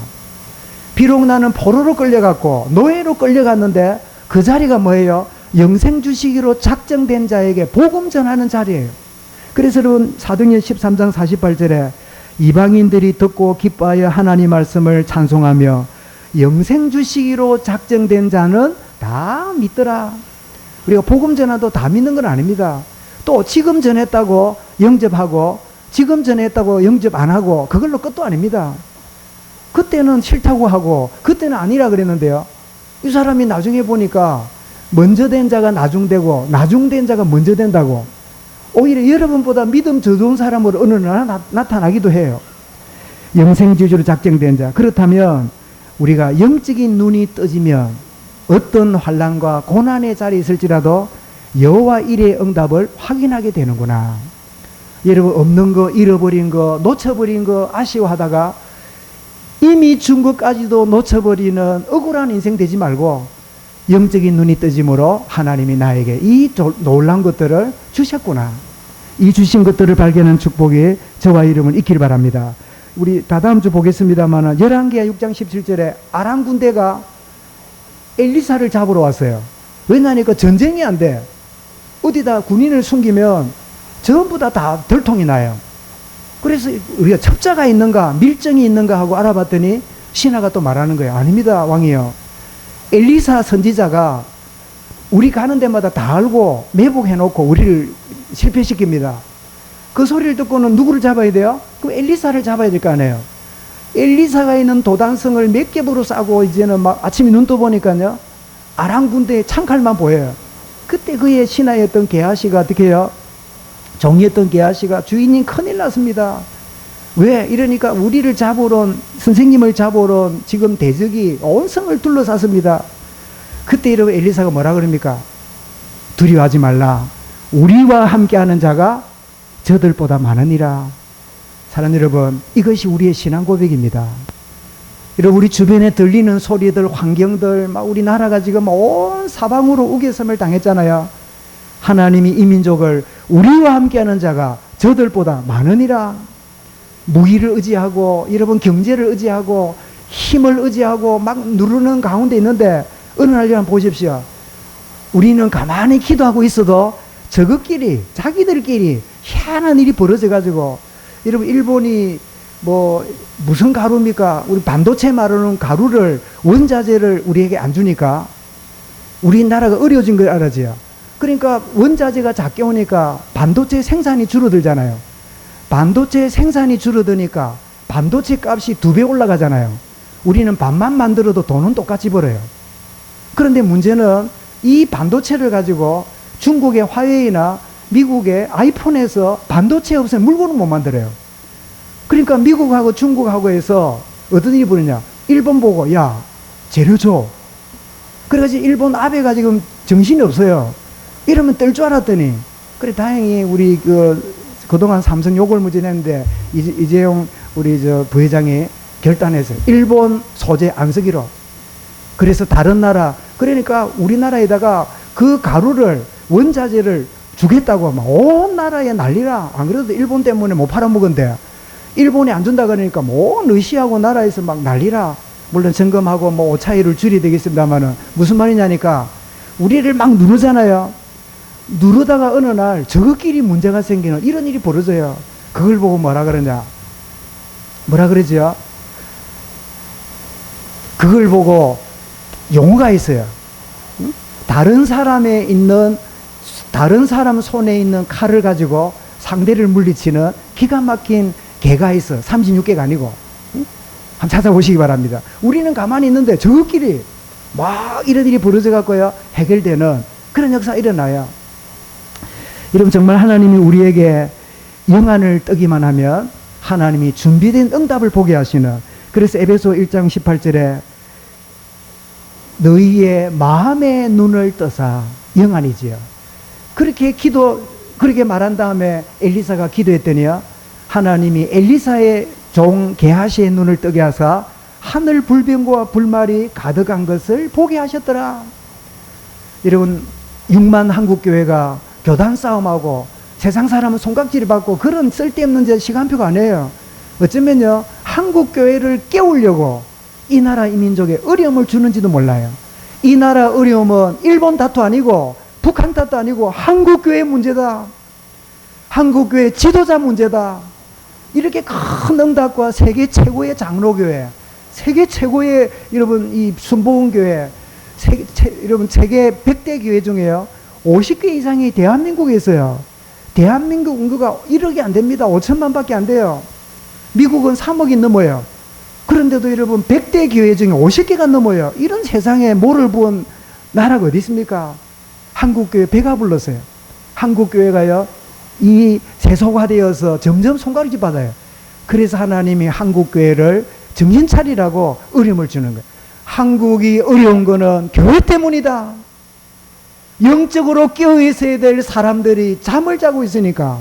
비록 나는 포로로 끌려갔고 노예로 끌려갔는데 그 자리가 뭐예요? 영생주식으로 작정된 자에게 복음 전하는 자리예요. 그래서 여러분, 사도행전 13장 48절에 이방인들이 듣고 기뻐하여 하나님 말씀을 찬송하며 영생주시기로 작정된 자는 다 믿더라. 우리가 복음 전화도 다 믿는 건 아닙니다. 또 지금 전했다고 영접하고 지금 전했다고 영접 안 하고 그걸로 끝도 아닙니다. 그때는 싫다고 하고 그때는 아니라 그랬는데요, 이 사람이 나중에 보니까 먼저 된 자가 나중되고 나중된 자가 먼저 된다고, 오히려 여러분보다 믿음 더 좋은 사람으로 어느 날 나타나기도 해요. 영생지주로 작정된 자. 그렇다면 우리가 영적인 눈이 떠지면 어떤 환난과 고난의 자리에 있을지라도 여호와 일의 응답을 확인하게 되는구나. 여러분, 없는 거, 잃어버린 거, 놓쳐버린 거 아쉬워하다가 이미 준 것까지도 놓쳐버리는 억울한 인생 되지 말고 영적인 눈이 떠짐으로 하나님이 나에게 이 놀라운 것들을 주셨구나. 이 주신 것들을 발견한 축복이 저와 여러분 있길 바랍니다. 우리 다다음 주 보겠습니다만 열왕기하 6장 17절에 아람 군대가 엘리사를 잡으러 왔어요. 왜냐하니까 전쟁이 안 돼. 어디다 군인을 숨기면 전부 다 들통이 나요. 그래서 우리가 첩자가 있는가 밀정이 있는가 하고 알아봤더니 신하가 또 말하는 거예요. 아닙니다, 왕이요. 엘리사 선지자가 우리 가는 데마다 다 알고 매복해놓고 우리를 실패시킵니다. 그 소리를 듣고는 누구를 잡아야 돼요? 그럼 엘리사를 잡아야 될 거 아니에요. 엘리사가 있는 도단성을 몇 겹으로 싸고 이제는 막 아침에 눈 떠보니까요, 아람 군대의 창칼만 보여요. 그때 그의 신하였던 게하시가 어떻게 해요? 종이었던 게하시가 주인님 큰일 났습니다. 왜? 이러니까 우리를 잡으러 온, 선생님을 잡으러 온 지금 대적이 온 성을 둘러쌌습니다. 그때 여러분 엘리사가 뭐라 그럽니까? 두려워하지 말라. 우리와 함께하는 자가 저들보다 많으니라. 사랑하는 여러분, 이것이 우리의 신앙 고백입니다. 여러분, 우리 주변에 들리는 소리들, 환경들, 막 우리나라가 지금 온 사방으로 우겨섬을 당했잖아요. 하나님이 이 민족을 우리와 함께하는 자가 저들보다 많으니라. 무기를 의지하고 여러분 경제를 의지하고 힘을 의지하고 막 누르는 가운데 있는데 어느 날 여러분 보십시오. 우리는 가만히 기도하고 있어도 저것끼리 자기들끼리 희한한 일이 벌어져 가지고 여러분 일본이 뭐 무슨 가루입니까? 우리 반도체 말하는 가루를 원자재를 우리에게 안 주니까 우리나라가 어려워진 걸 알아지요. 그러니까 원자재가 작게 오니까 반도체 생산이 줄어들잖아요. 반도체 생산이 줄어드니까 반도체 값이 2배 올라가잖아요. 우리는 반만 만들어도 돈은 똑같이 벌어요. 그런데 문제는 이 반도체를 가지고 중국의 화웨이나 미국의 아이폰에서 반도체 없으면 물건을 못 만들어요. 그러니까 미국하고 중국하고 해서 어떤 일이 벌어냐? 일본 보고 야 재료 줘. 그래가지고 일본 아베가 지금 정신이 없어요. 이러면 뜰 줄 알았더니 그래 다행히 우리 그동안 삼성 욕을 무지 냈는데 이재용 우리 부회장이 결단해서 일본 소재 안 쓰기로. 그래서 다른 나라 그러니까 우리나라에다가 그 가루를 원자재를 주겠다고 막 온 나라에 난리라. 안 그래도 일본 때문에 못 팔아먹은데 일본이 안 준다 그러니까 뭐 러시아하고 나라에서 막 난리라. 물론 점검하고 뭐 오차이를 줄이 되겠습니다만은 무슨 말이냐니까 우리를 막 누르잖아요. 누르다가 어느 날 저것끼리 문제가 생기는 이런 일이 벌어져요. 그걸 보고 뭐라 그러냐? 뭐라 그러죠? 그걸 보고 용어가 있어요. 응? 다른 사람 손에 있는 칼을 가지고 상대를 물리치는 기가 막힌 개가 있어. 36개가 아니고. 응? 한번 찾아보시기 바랍니다. 우리는 가만히 있는데 저것끼리 막 이런 일이 벌어져 갖고요. 해결되는 그런 역사가 일어나요. 여러분 정말 하나님이 우리에게 영안을 뜨기만 하면 하나님이 준비된 응답을 보게 하시는, 그래서 에베소 1장 18절에 너희의 마음의 눈을 떠사 영안이지요. 그렇게 말한 다음에 엘리사가 기도했더니요. 하나님이 엘리사의 종 게하시의 눈을 뜨게 하사 하늘 불병과 불말이 가득한 것을 보게 하셨더라. 여러분 6만 한국교회가 교단 싸움하고 세상 사람은 손깍지를 받고 그런 쓸데없는 시간표가 아니에요. 어쩌면요 한국교회를 깨우려고 이 나라 이 민족에 어려움을 주는지도 몰라요. 이 나라 어려움은 일본 탓도 아니고 북한 탓도 아니고 한국교회 문제다. 한국교회 지도자 문제다. 이렇게 큰 응답과 세계 최고의 장로교회, 세계 최고의 여러분 이 순복음교회, 여러분 세계 100대 교회 중에요 50개 이상이 대한민국에 있어요. 대한민국 인구가 1억이 안 됩니다. 5천만 밖에 안 돼요. 미국은 3억이 넘어요. 그런데도 여러분 100대 교회 중에 50개가 넘어요. 이런 세상에 모를 부은 나라가 어디 있습니까? 한국교회 배가 불렀어요. 한국교회가요 이 세속화되어서 점점 손가락질 받아요. 그래서 하나님이 한국교회를 정신 차리라고 어려움을 주는 거예요. 한국이 어려운 거는 교회 때문이다. 영적으로 깨어있어야 될 사람들이 잠을 자고 있으니까.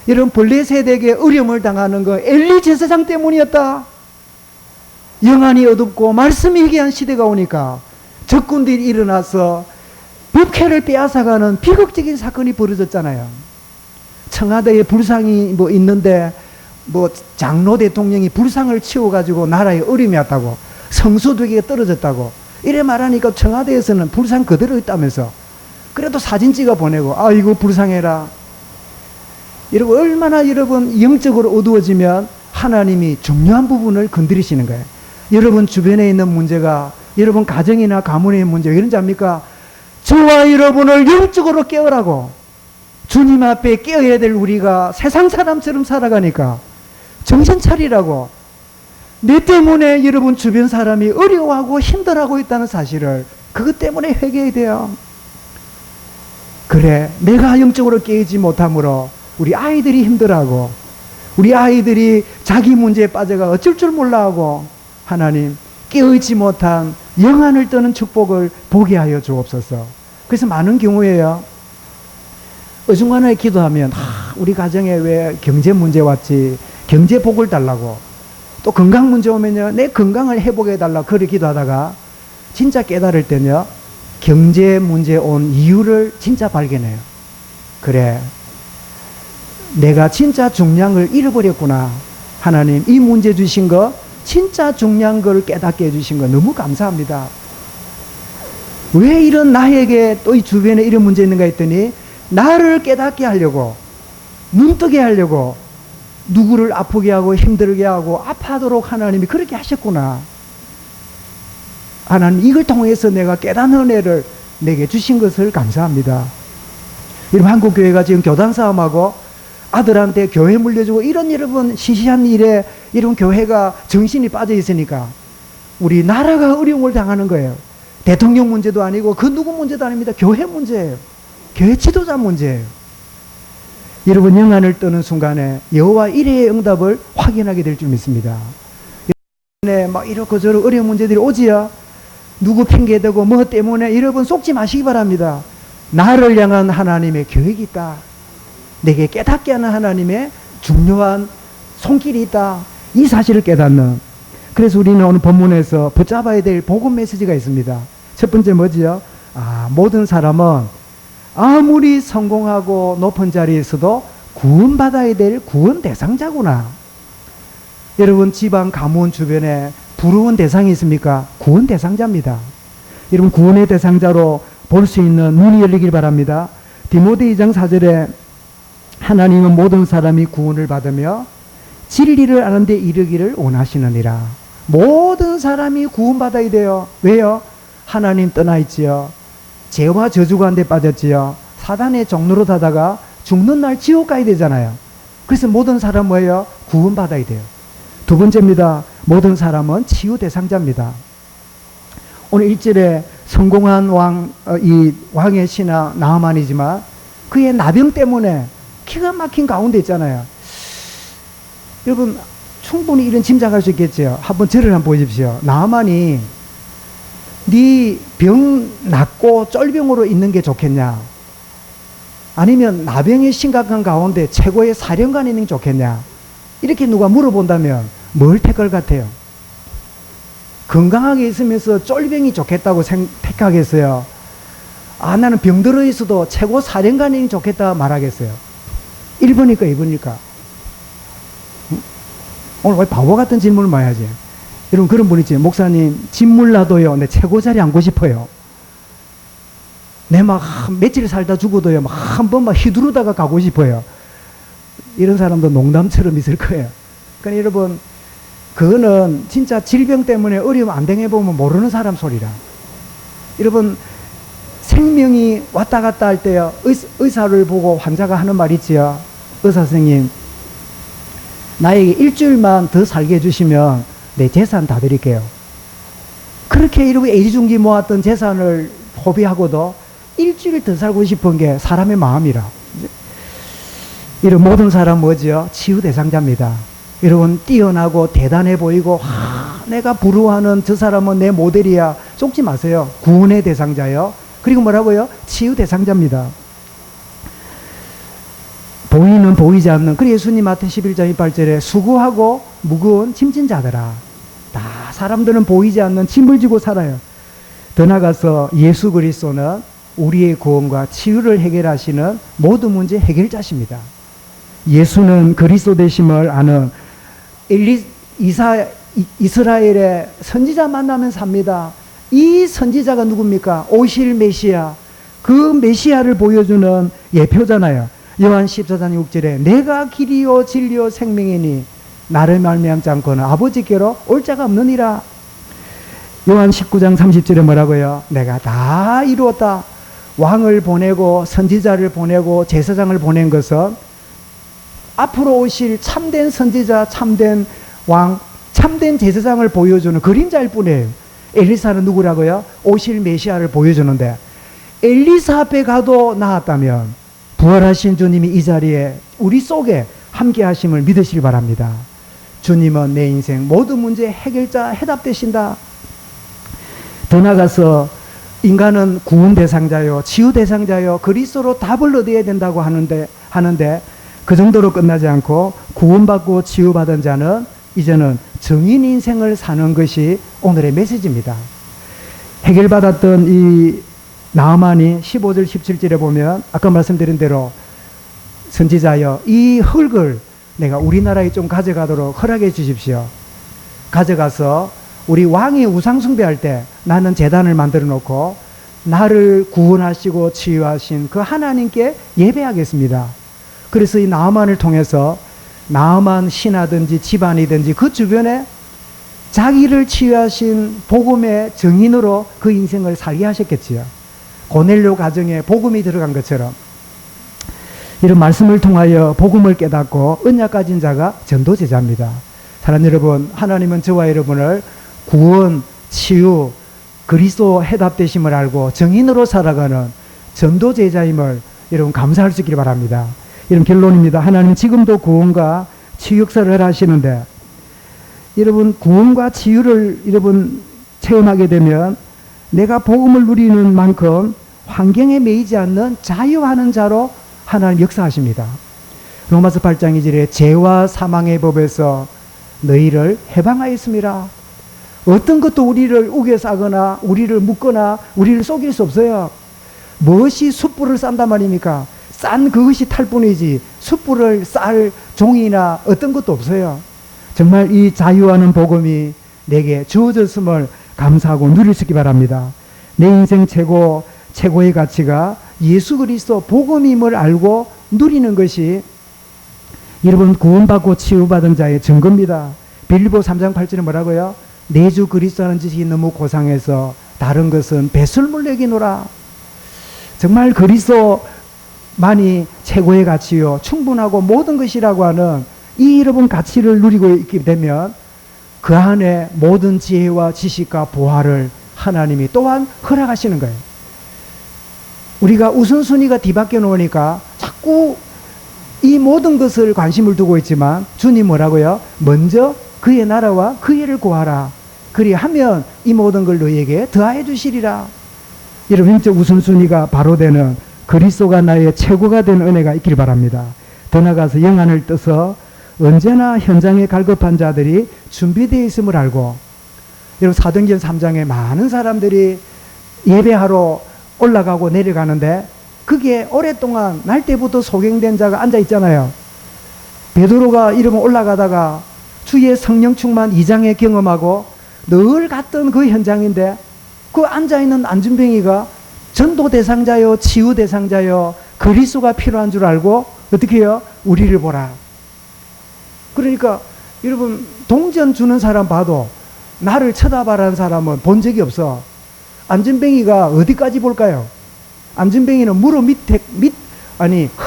이런 블레셋에게 어려움을 당하는 거 엘리 제사장 때문이었다. 영안이 어둡고 말씀이 희귀한 시대가 오니까 적군들이 일어나서 법회를 빼앗아가는 비극적인 사건이 벌어졌잖아요. 청와대에 불상이 있는데 장로 대통령이 불상을 치워가지고 나라에 어려움이 왔다고, 성수 2개가 떨어졌다고 이래 말하니까 청와대에서는 불상 그대로 있다면서 그래도 사진 찍어 보내고 아이고 불쌍해라. 여러분 얼마나 여러분 영적으로 어두워지면 하나님이 중요한 부분을 건드리시는 거예요. 여러분 주변에 있는 문제가, 여러분 가정이나 가문의 문제 왜 그런지 압니까? 저와 여러분을 영적으로 깨우라고. 주님 앞에 깨어야 될 우리가 세상 사람처럼 살아가니까 정신 차리라고. 내 때문에 여러분 주변 사람이 어려워하고 힘들어하고 있다는 사실을, 그것 때문에 회개해야 돼요. 그래, 내가 영적으로 깨우지 못함으로 우리 아이들이 힘들어하고 우리 아이들이 자기 문제에 빠져가 어쩔 줄 몰라하고, 하나님 깨어있지 못한 영안을 떠는 축복을 보게 하여 주옵소서. 그래서 많은 경우에요, 어중간하게 기도하면 우리 가정에 왜 경제 문제 왔지, 경제 복을 달라고, 또 건강 문제 오면요 내 건강을 회복해 달라고 그렇게 기도하다가 진짜 깨달을 때는요 경제 문제 온 이유를 진짜 발견해요. 그래, 내가 진짜 중요한 걸 잃어버렸구나. 하나님 이 문제 주신 거 진짜 중요한 걸 깨닫게 해주신 거 너무 감사합니다. 왜 이런 나에게 또 이 주변에 이런 문제 있는가 했더니 나를 깨닫게 하려고, 눈뜨게 하려고, 누구를 아프게 하고 힘들게 하고 아파하도록 하나님이 그렇게 하셨구나. 하나님 이걸 통해서 내가 깨닫는 은혜를 내게 주신 것을 감사합니다. 여러분 한국교회가 지금 교단 싸움하고 아들한테 교회 물려주고 이런 여러분 시시한 일에 이런 교회가 정신이 빠져 있으니까 우리 나라가 어려움을 당하는 거예요. 대통령 문제도 아니고 그 누구 문제도 아닙니다. 교회 문제예요. 교회 지도자 문제예요. 여러분 영안을 떠는 순간에 여호와 이레의 응답을 확인하게 될 줄 믿습니다. 막 이렇고 저렇고 어려운 문제들이 오지요. 누구 핑계대고 뭐 때문에 여러분 속지 마시기 바랍니다. 나를 향한 하나님의 계획이 있다. 내게 깨닫게 하는 하나님의 중요한 손길이 있다. 이 사실을 깨닫는. 그래서 우리는 오늘 본문에서 붙잡아야 될 복음 메시지가 있습니다. 첫 번째 뭐지요? 모든 사람은 아무리 성공하고 높은 자리에 있어도 구원받아야 될 구원 대상자구나. 여러분 지방 가문 주변에 부러운 대상이 있습니까? 구원 대상자입니다. 여러분 구원의 대상자로 볼 수 있는 눈이 열리길 바랍니다. 디모데 2장 4절에 하나님은 모든 사람이 구원을 받으며 진리를 아는 데 이르기를 원하시느니라. 모든 사람이 구원받아야 돼요. 왜요? 하나님 떠나 있지요. 죄와 저주 가운데 빠졌지요. 사단의 종로로 다다가 죽는 날 지옥 가야 되잖아요. 그래서 모든 사람 뭐예요? 구원받아야 돼요. 두 번째입니다. 모든 사람은 치유 대상자입니다. 오늘 1절에 성공한 이 왕의 신하 나아만이지만 그의 나병 때문에 기가 막힌 가운데 있잖아요. 여러분 충분히 이런 짐작할 수 있겠죠. 한번 저를 한번 보십시오. 나아만이 네 병 낫고 쫄병으로 있는 게 좋겠냐? 아니면 나병이 심각한 가운데 최고의 사령관이 있는 게 좋겠냐? 이렇게 누가 물어본다면 뭘 택할 것 같아요? 건강하게 있으면서 쫄병이 좋겠다고 택하겠어요? 나는 병들어 있어도 최고 사령관이 좋겠다 말하겠어요? 1번일까 2번일까? 오늘 왜 바보 같은 질문을 많이 하지? 여러분 그런 분 있지. 목사님 진물 나도요 내 최고 자리 앉고 싶어요. 내 막 며칠 살다 죽어도요 막 한 번 막 휘두르다가 가고 싶어요. 이런 사람도 농담처럼 있을 거예요. 그러니까 여러분 그거는 진짜 질병 때문에 어려움 안 당해보면 모르는 사람 소리라. 여러분 생명이 왔다 갔다 할 때요 의사를 보고 환자가 하는 말 있지요. 의사 선생님 나에게 일주일만 더 살게 해주시면 내 재산 다 드릴게요. 그렇게 여러분 애지중지 모았던 재산을 포기하고도 일주일 더 살고 싶은 게 사람의 마음이라. 이런 모든 사람 뭐지요? 치유 대상자입니다. 여러분 뛰어나고 대단해 보이고 내가 부러워하는 저 사람은 내 모델이야. 속지 마세요. 구원의 대상자요. 그리고 뭐라고요? 치유 대상자입니다. 보이는 보이지 않는. 그래 예수님 마태 11장 28절에 수고하고 무거운 짐진 자들아. 다 사람들은 보이지 않는 짐을 지고 살아요. 더 나아가서 예수 그리스도는 우리의 구원과 치유를 해결하시는 모든 문제 해결자십니다. 예수는 그리스도 되심을 아는 이스라엘의 선지자 만나면 삽니다. 이 선지자가 누굽니까? 오실 메시아. 그 메시아를 보여주는 예표잖아요. 요한 14장 6절에 내가 길이요 진리요 생명이니 나를 말미암지 않고는 아버지께로 올 자가 없느니라. 요한 19장 30절에 뭐라고요? 내가 다 이루었다. 왕을 보내고 선지자를 보내고 제사장을 보낸 것은 앞으로 오실 참된 선지자, 참된 왕, 참된 제사장을 보여주는 그림자일 뿐이에요. 엘리사는 누구라고요? 오실 메시아를 보여주는데 엘리사 앞에 가도 나았다면 부활하신 주님이 이 자리에 우리 속에 함께 하심을 믿으시기 바랍니다. 주님은 내 인생 모든 문제 해결자, 해답되신다. 더 나아가서 인간은 구원 대상자요, 치유 대상자요, 그리스도로 답을 얻어야 된다고 하는데 그 정도로 끝나지 않고 구원받고 치유받은 자는 이제는 정인 인생을 사는 것이 오늘의 메시지입니다. 해결받았던 이 나아만이 15절 17절에 보면 아까 말씀드린 대로 선지자여 이 흙을 내가 우리나라에 좀 가져가도록 허락해 주십시오. 가져가서 우리 왕이 우상 숭배할 때 나는 제단을 만들어 놓고 나를 구원하시고 치유하신 그 하나님께 예배하겠습니다. 그래서 이 나아만을 통해서 나아만 신하든지 집안이든지 그 주변에 자기를 치유하신 복음의 증인으로 그 인생을 살게 하셨겠지요. 고넬료 가정에 복음이 들어간 것처럼 이런 말씀을 통하여 복음을 깨닫고 언약 가진 자가 전도제자입니다. 사랑하는 여러분, 하나님은 저와 여러분을 구원, 치유, 그리스도 해답되심을 알고 정인으로 살아가는 전도제자임을 여러분 감사할 수 있기를 바랍니다. 이런 결론입니다. 하나님 지금도 구원과 치유 역사를 하시는데 여러분 구원과 치유를 여러분 체험하게 되면 내가 복음을 누리는 만큼 환경에 매이지 않는 자유하는 자로 하나님 역사하십니다. 로마서 8장 2절에 죄와 사망의 법에서 너희를 해방하였습니다. 어떤 것도 우리를 우겨서 하거나 우리를 묶거나 우리를 속일 수 없어요. 무엇이 숯불을 싼단 말입니까? 싼 그것이 탈 뿐이지 숯불을 쌀 종이나 어떤 것도 없어요. 정말 이 자유하는 복음이 내게 주어졌음을 감사하고 누릴 수 있기 바랍니다. 내 인생 최고의 가치가 예수 그리스도 복음임을 알고 누리는 것이 여러분 구원받고 치유받은 자의 증거입니다. 빌립보 3장 8절에 뭐라고요? 내 주 그리스도라는 지식이 너무 고상해서 다른 것은 배설물력이노라. 정말 그리스도만이 최고의 가치요 충분하고 모든 것이라고 하는 이 여러분 가치를 누리고 있게 되면 그 안에 모든 지혜와 지식과 보화를 하나님이 또한 허락하시는 거예요. 우리가 우선순위가 뒤바뀌어 놓으니까 자꾸 이 모든 것을 관심을 두고 있지만 주님 뭐라고요? 먼저 그의 나라와 그 일을 구하라. 그리하면 이 모든 걸 너희에게 더하여 주시리라. 여러분 영적 우선순위가 바로 되는 그리스도가 나의 최고가 된 은혜가 있길 바랍니다. 더 나아가서 영안을 떠서 언제나 현장에 갈급한 자들이 준비되어 있음을 알고 여러분 사도행전 3장에 많은 사람들이 예배하러 올라가고 내려가는데 그게 오랫동안 날 때부터 소경된 자가 앉아 있잖아요. 베드로가 이러면 올라가다가 주의 성령 충만 2장에 경험하고 늘 갔던 그 현장인데 그 앉아있는 안준뱅이가 전도 대상자요 치유 대상자요 그리스도가 필요한 줄 알고 어떻게 해요? 우리를 보라. 그러니까 여러분 동전 주는 사람 봐도 나를 쳐다봐라는 사람은 본 적이 없어. 안전뱅이가 어디까지 볼까요? 안전뱅이는 무릎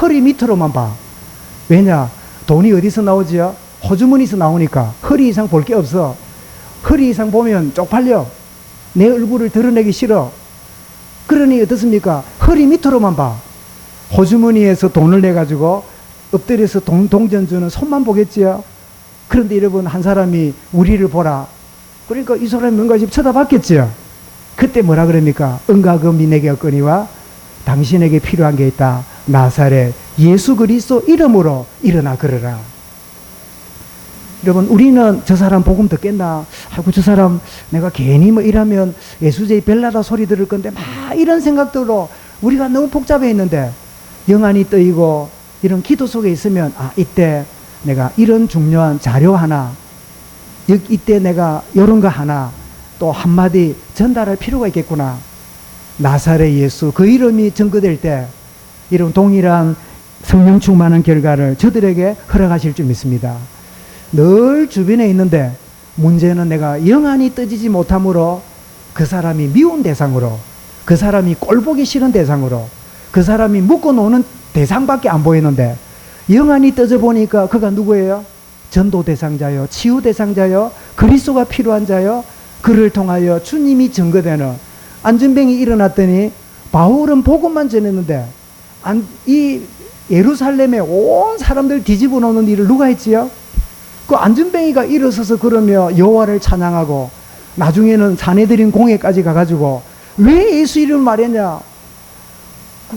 허리 밑으로만 봐. 왜냐? 돈이 어디서 나오지요? 호주머니에서 나오니까 허리 이상 볼 게 없어. 허리 이상 보면 쪽팔려. 내 얼굴을 드러내기 싫어. 그러니 어떻습니까? 허리 밑으로만 봐. 호주머니에서 돈을 내가지고 엎드려서 동전 주는 손만 보겠지요. 그런데 여러분, 한 사람이 우리를 보라. 그러니까 이 사람이 뭔가 좀 쳐다봤겠죠. 그때 뭐라 그럽니까? 은과 금이 내게 없거니와 당신에게 필요한 게 있다. 나사렛 예수 그리스도 이름으로 일어나 걸으라. 여러분, 우리는 저 사람 복음 듣겠나? 아이고, 저 사람 내가 괜히 뭐 이러면 예수제의 벨라다 소리 들을 건데, 막 이런 생각들로 우리가 너무 복잡해 있는데, 영안이 뜨이고 이런 기도 속에 있으면, 아, 이때 내가 이런 중요한 자료 하나, 이때 내가 이런 거 하나 또 한마디 전달할 필요가 있겠구나. 나사렛 예수, 그 이름이 증거될 때 이런 동일한 성령 충만한 결과를 저들에게 허락하실 줄 믿습니다. 늘 주변에 있는데 문제는 내가 영안이 떠지지 못함으로 그 사람이 미운 대상으로, 그 사람이 꼴보기 싫은 대상으로, 그 사람이 묶어 놓는 대상밖에 안 보이는데, 영안이 떠져 보니까 그가 누구예요? 전도 대상자요, 치유 대상자요, 그리스도가 필요한 자요. 그를 통하여 주님이 증거되는 안전병이 일어났더니 바울은 복음만 전했는데 이 예루살렘에 온 사람들 뒤집어 놓는 일을 누가 했지요? 그 안전뱅이가 일어서서 그러며 여호와를 찬양하고 나중에는 사내들인 공회까지 가가지고 왜 예수 이름을 말했냐?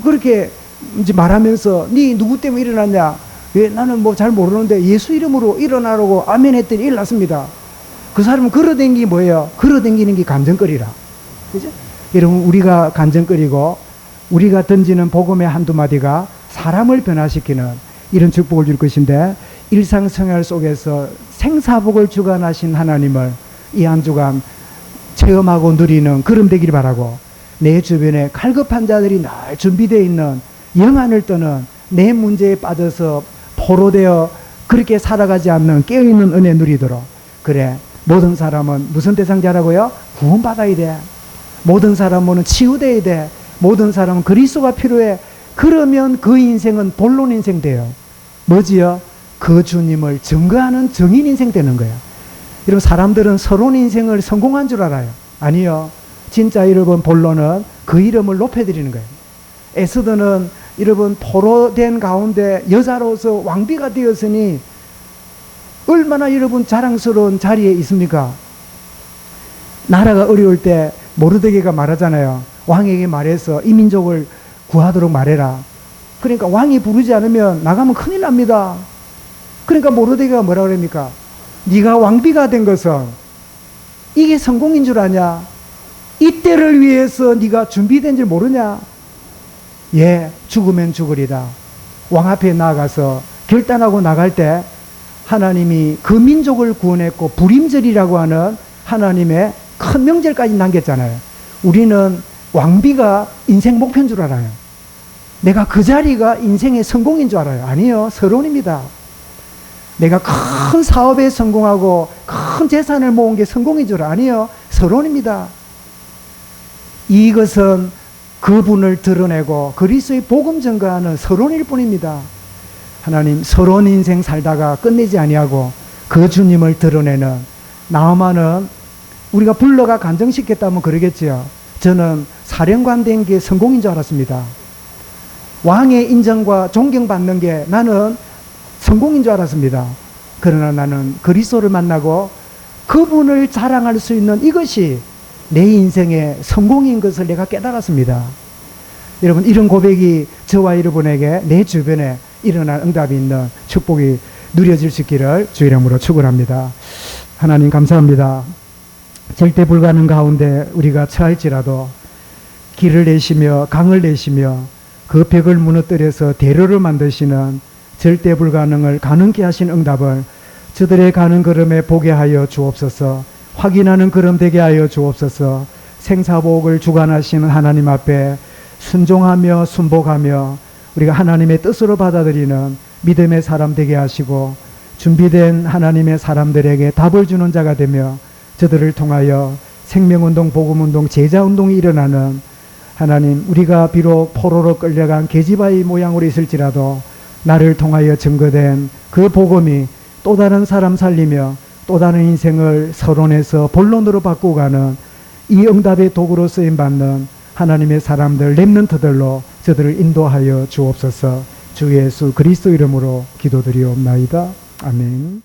그렇게 이제 말하면서 네 누구 때문에 일어났냐? 왜 나는 뭐 잘 모르는데 예수 이름으로 일어나라고 아멘 했더니 일어났습니다. 그 사람은 걸어댕긴 게 뭐예요? 걸어댕기는 게 감정거리라. 그죠? 여러분, 우리가 감정거리고 우리가 던지는 복음의 한두 마디가 사람을 변화시키는 이런 축복을 줄 것인데, 일상생활 속에서 생사복을 주관하신 하나님을 이 한 주간 체험하고 누리는 그럼 되기를 바라고, 내 주변에 갈급한 자들이 늘 준비되어 있는 영안을 떠는 내 문제에 빠져서 포로되어 그렇게 살아가지 않는 깨어있는 은혜 누리도록. 그래, 모든 사람은 무슨 대상자라고요? 구원받아야 돼. 모든 사람은 치유돼야 돼. 모든 사람은 그리스도가 필요해. 그러면 그 인생은 본론 인생 돼요. 뭐지요? 그 주님을 증거하는 정인 인생 되는 거예요. 여러분, 사람들은 서론 인생을 성공한 줄 알아요. 아니요. 진짜 여러분, 본론은 그 이름을 높여드리는 거예요. 에스더는 여러분, 포로된 가운데 여자로서 왕비가 되었으니 얼마나 여러분 자랑스러운 자리에 있습니까? 나라가 어려울 때 모르드게가 말하잖아요. 왕에게 말해서 이 민족을 구하도록 말해라. 그러니까 왕이 부르지 않으면 나가면 큰일 납니다. 그러니까 모르드게가 뭐라 그럽니까? 네가 왕비가 된 것은 이게 성공인 줄 아냐? 이때를 위해서 네가 준비된 줄 모르냐? 예, 죽으면 죽으리다. 왕 앞에 나아가서 결단하고 나갈 때 하나님이 그 민족을 구원했고 불임절이라고 하는 하나님의 큰 명절까지 남겼잖아요. 우리는 왕비가 인생 목표인 줄 알아요. 내가 그 자리가 인생의 성공인 줄 알아요. 아니요, 서론입니다. 내가 큰 사업에 성공하고 큰 재산을 모은 게 성공인 줄 아니요, 서론입니다. 이것은 그분을 드러내고 그리스도의 복음 전가하는 서론일 뿐입니다. 하나님, 서론 인생 살다가 끝내지 아니하고 그 주님을 드러내는, 나아만은 우리가 불러가 간증시켰다면 그러겠지요. 저는 사령관 된 게 성공인 줄 알았습니다. 왕의 인정과 존경받는 게 나는 성공인 줄 알았습니다. 그러나 나는 그리스도를 만나고 그분을 자랑할 수 있는 이것이 내 인생의 성공인 것을 내가 깨달았습니다. 여러분, 이런 고백이 저와 여러분에게 내 주변에 일어날 응답이 있는 축복이 누려질 수 있기를 주 이름으로 축원합니다. 하나님 감사합니다. 절대 불가능 가운데 우리가 처할지라도 길을 내시며 강을 내시며 그 벽을 무너뜨려서 대로를 만드시는 절대 불가능을 가능케 하신 응답을 저들의 가는 걸음에 보게 하여 주옵소서. 확인하는 걸음 되게 하여 주옵소서. 생사복을 주관하시는 하나님 앞에 순종하며 순복하며 우리가 하나님의 뜻으로 받아들이는 믿음의 사람 되게 하시고, 준비된 하나님의 사람들에게 답을 주는 자가 되며 저들을 통하여 생명운동, 복음운동, 제자운동이 일어나는, 하나님, 우리가 비록 포로로 끌려간 계집아이 모양으로 있을지라도 나를 통하여 증거된 그 복음이 또 다른 사람 살리며 또 다른 인생을 서론에서 본론으로 바꾸고 가는 이 응답의 도구로 쓰임받는 하나님의 사람들, 렘넌트들로 저들을 인도하여 주옵소서. 주 예수 그리스도 이름으로 기도드리옵나이다. 아멘.